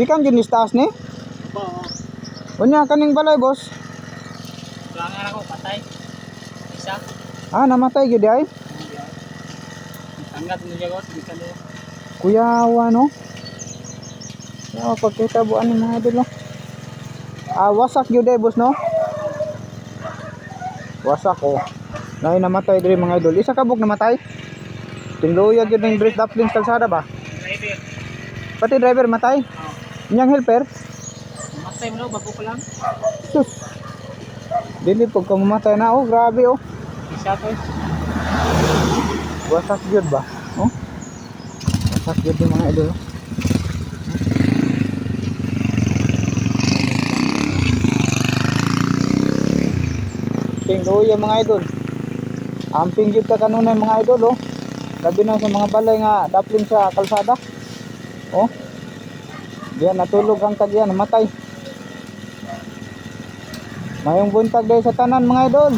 Gikan ginis taas ni. Oo. Unya kaning balay boss. Langan ako patay. Isa. Ah namatay gyud ay. Tanggat mo jagot bisa do. Kuyawa no. Oh pagkita buan ni mga idol no. Ah wasak gyud ay boss no. Wasak oh. Nay namatay diri mga idol. Isa ka bug namatay. Tinluyag gyud ning breast dumpling kalsada ba? Driver. Pati driver matay. Nyang helper. Matay mo bago ko lang. Sus. Dili pag mamatay na oh, grabe oh. Isa to. Wasak gyud ba? Oh. Wasak gyud yung mga idol. Tingdo yung mga idol. Amping gyud ka kanunay mga idol oh. Labi na sa mga balay nga dapling sa kalsada. Oh. Diyan natulog ang tagyan, namatay. Mayong buntag dahil sa tanan mga idol.